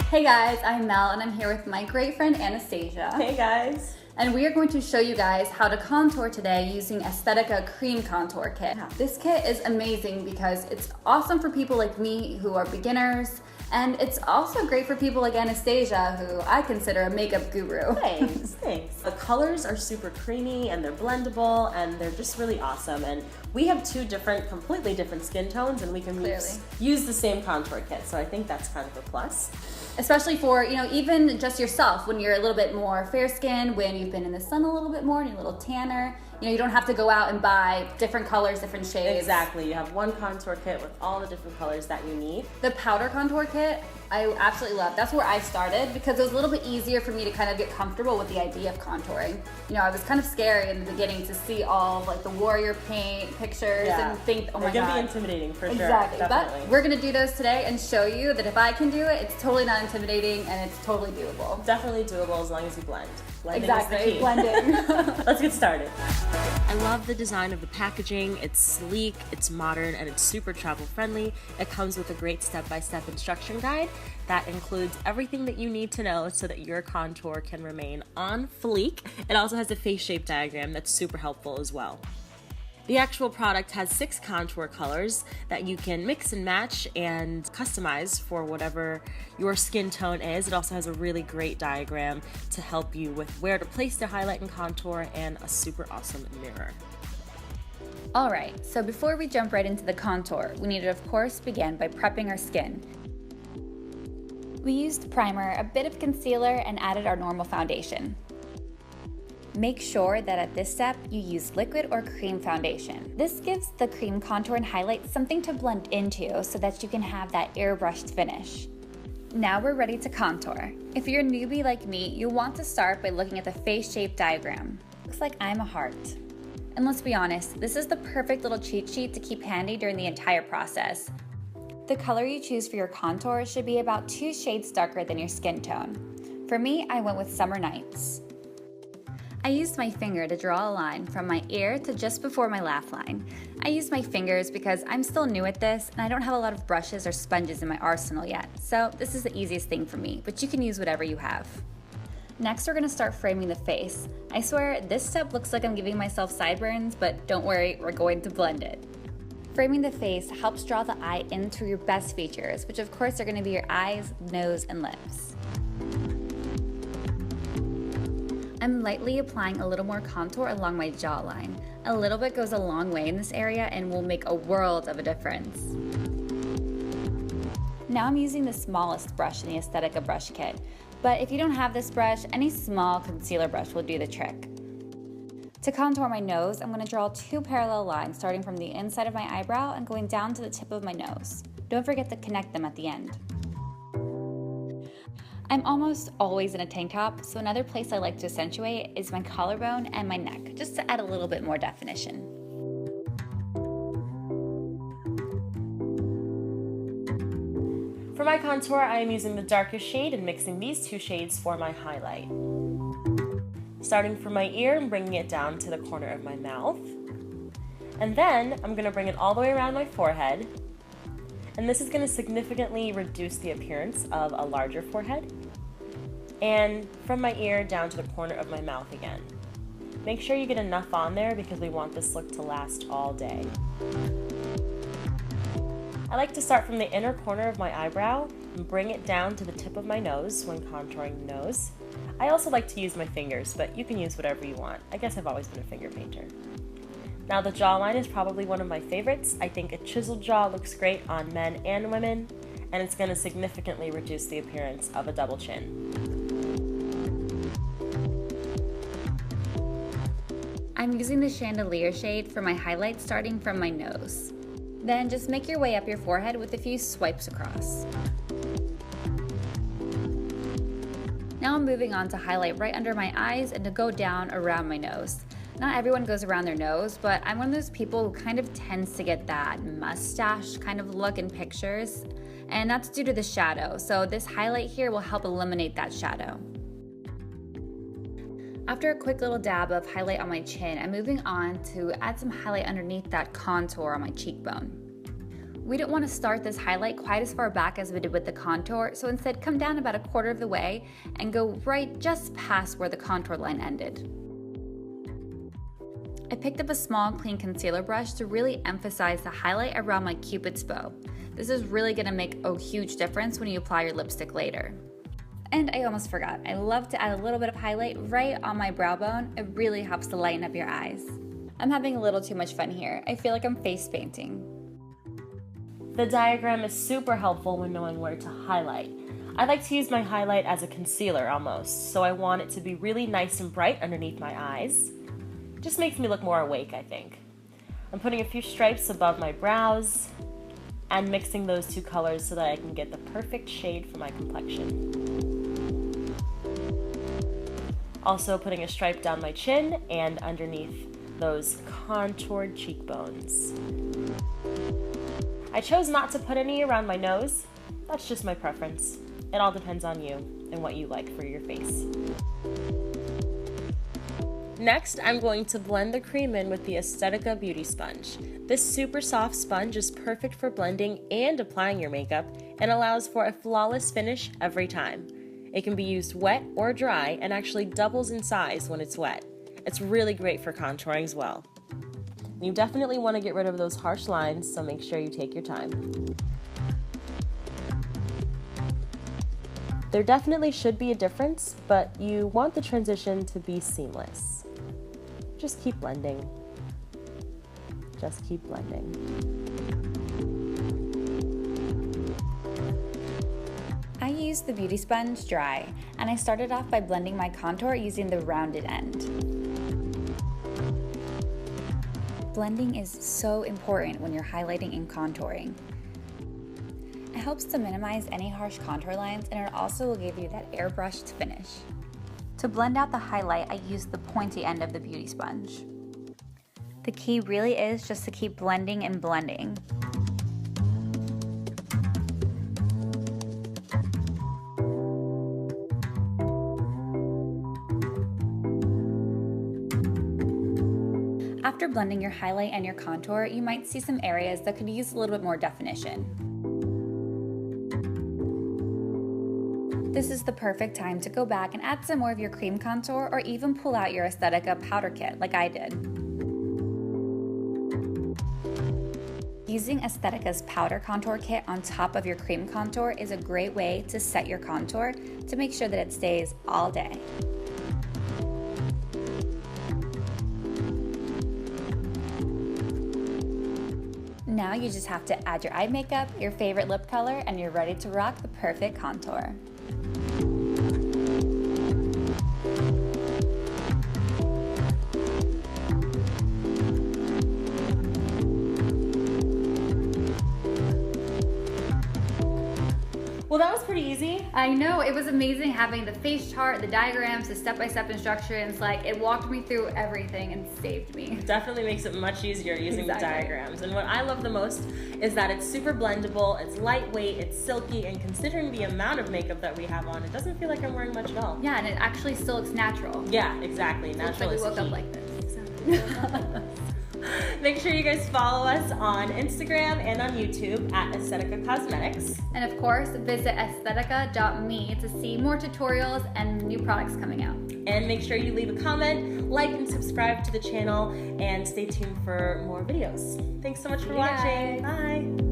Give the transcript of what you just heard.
Hey guys, I'm Mel and I'm here with my great friend Anastasia. Hey guys. And we are going to show you guys how to contour today using Aesthetica Cream Contour Kit. This kit is amazing because it's awesome for people like me who are beginners, and it's also great for people like Anastasia, who I consider a makeup guru. Thanks. The colors are super creamy and they're blendable and they're just really awesome. And we have two completely different skin tones, and we can use the same contour kit. So I think that's kind of a plus. Especially for, even just yourself, when you're a little bit more fair skinned, when you've been in the sun a little bit more and you're a little tanner. You don't have to go out and buy different colors, different shades. Exactly. You have one contour kit with all the different colors that you need. The powder contour kit, I absolutely love. That's where I started because it was a little bit easier for me to kind of get comfortable with the idea of contouring. I was kind of scary in the beginning to see all of the warrior paint pictures and think, oh my God. They're going to be intimidating for sure. Exactly. Definitely. But we're going to do those today and show you that if I can do it, it's totally not intimidating and it's totally doable. Definitely doable as long as you blend. Blending exactly. is the key. Blending. Let's get started. I love the design of the packaging. It's sleek, it's modern, and it's super travel friendly. It comes with a great step-by-step instruction guide that includes everything that you need to know so that your contour can remain on fleek. It also has a face shape diagram that's super helpful as well. The actual product has 6 contour colors that you can mix and match and customize for whatever your skin tone is. It also has a really great diagram to help you with where to place the highlight and contour, and a super awesome mirror. Alright, so before we jump right into the contour, we need to of course begin by prepping our skin. We used primer, a bit of concealer, and added our normal foundation. Make sure that at this step you use liquid or cream foundation. This gives the cream contour and highlight something to blend into so that you can have that airbrushed finish. Now we're ready to contour. If you're a newbie like me, you'll want to start by looking at the face shape diagram. Looks like I'm a heart. And let's be honest, this is the perfect little cheat sheet to keep handy during the entire process. The color you choose for your contour should be about 2 shades darker than your skin tone. For me, I went with Summer Nights. I used my finger to draw a line from my ear to just before my laugh line. I used my fingers because I'm still new at this and I don't have a lot of brushes or sponges in my arsenal yet, so this is the easiest thing for me, but you can use whatever you have. Next, we're going to start framing the face. I swear, this step looks like I'm giving myself sideburns, but don't worry, we're going to blend it. Framing the face helps draw the eye in through your best features, which of course are going to be your eyes, nose, and lips. I'm lightly applying a little more contour along my jawline. A little bit goes a long way in this area and will make a world of a difference. Now I'm using the smallest brush in the Aesthetica brush kit, but if you don't have this brush, any small concealer brush will do the trick. To contour my nose, I'm going to draw 2 parallel lines starting from the inside of my eyebrow and going down to the tip of my nose. Don't forget to connect them at the end. I'm almost always in a tank top, so another place I like to accentuate is my collarbone and my neck, just to add a little bit more definition. For my contour, I am using the darkest shade and mixing these 2 shades for my highlight. Starting from my ear and bringing it down to the corner of my mouth. And then I'm going to bring it all the way around my forehead. And this is going to significantly reduce the appearance of a larger forehead. And from my ear down to the corner of my mouth again. Make sure you get enough on there because we want this look to last all day. I like to start from the inner corner of my eyebrow and bring it down to the tip of my nose when contouring the nose. I also like to use my fingers, but you can use whatever you want. I guess I've always been a finger painter. Now the jawline is probably one of my favorites. I think a chiseled jaw looks great on men and women, and it's going to significantly reduce the appearance of a double chin. I'm using the chandelier shade for my highlight starting from my nose. Then just make your way up your forehead with a few swipes across. Now I'm moving on to highlight right under my eyes and to go down around my nose. Not everyone goes around their nose, but I'm one of those people who kind of tends to get that mustache kind of look in pictures, and that's due to the shadow, so this highlight here will help eliminate that shadow. After a quick little dab of highlight on my chin, I'm moving on to add some highlight underneath that contour on my cheekbone. We didn't want to start this highlight quite as far back as we did with the contour, so instead come down about 1/4 of the way and go right just past where the contour line ended. I picked up a small clean concealer brush to really emphasize the highlight around my Cupid's bow. This is really going to make a huge difference when you apply your lipstick later. And I almost forgot, I love to add a little bit of highlight right on my brow bone. It really helps to lighten up your eyes. I'm having a little too much fun here. I feel like I'm face painting. The diagram is super helpful when knowing where to highlight. I like to use my highlight as a concealer almost, so I want it to be really nice and bright underneath my eyes. Just makes me look more awake, I think. I'm putting a few stripes above my brows and mixing those two colors so that I can get the perfect shade for my complexion. Also putting a stripe down my chin and underneath those contoured cheekbones. I chose not to put any around my nose. That's just my preference. It all depends on you and what you like for your face. Next, I'm going to blend the cream in with the Aesthetica Beauty Sponge. This super soft sponge is perfect for blending and applying your makeup and allows for a flawless finish every time. It can be used wet or dry and actually doubles in size when it's wet. It's really great for contouring as well. You definitely want to get rid of those harsh lines, so make sure you take your time. There definitely should be a difference, but you want the transition to be seamless. Just keep blending. Just keep blending. I used the beauty sponge dry, and I started off by blending my contour using the rounded end. Blending is so important when you're highlighting and contouring. It helps to minimize any harsh contour lines, and it also will give you that airbrushed finish. To blend out the highlight, I used the pointy end of the beauty sponge. The key really is just to keep blending and blending. After blending your highlight and your contour, you might see some areas that could use a little bit more definition. This is the perfect time to go back and add some more of your cream contour, or even pull out your Aesthetica powder kit like I did. Using Aesthetica's powder contour kit on top of your cream contour is a great way to set your contour to make sure that it stays all day. Now you just have to add your eye makeup, your favorite lip color, and you're ready to rock the perfect contour. Well, that was pretty easy. I know, it was amazing having the face chart, the diagrams, the step-by-step instructions. Like, it walked me through everything and saved me. Definitely makes it much easier using the diagrams. And what I love the most is that it's super blendable, it's lightweight, it's silky, and considering the amount of makeup that we have on, it doesn't feel like I'm wearing much at all. Yeah, and it actually still looks natural. Yeah, exactly. Natural. Looks like we woke up like this. Exactly. Make sure you guys follow us on Instagram and on YouTube at Aesthetica Cosmetics. And of course, visit aesthetica.me to see more tutorials and new products coming out. And make sure you leave a comment, like and subscribe to the channel, and stay tuned for more videos. Thanks so much for watching. Bye.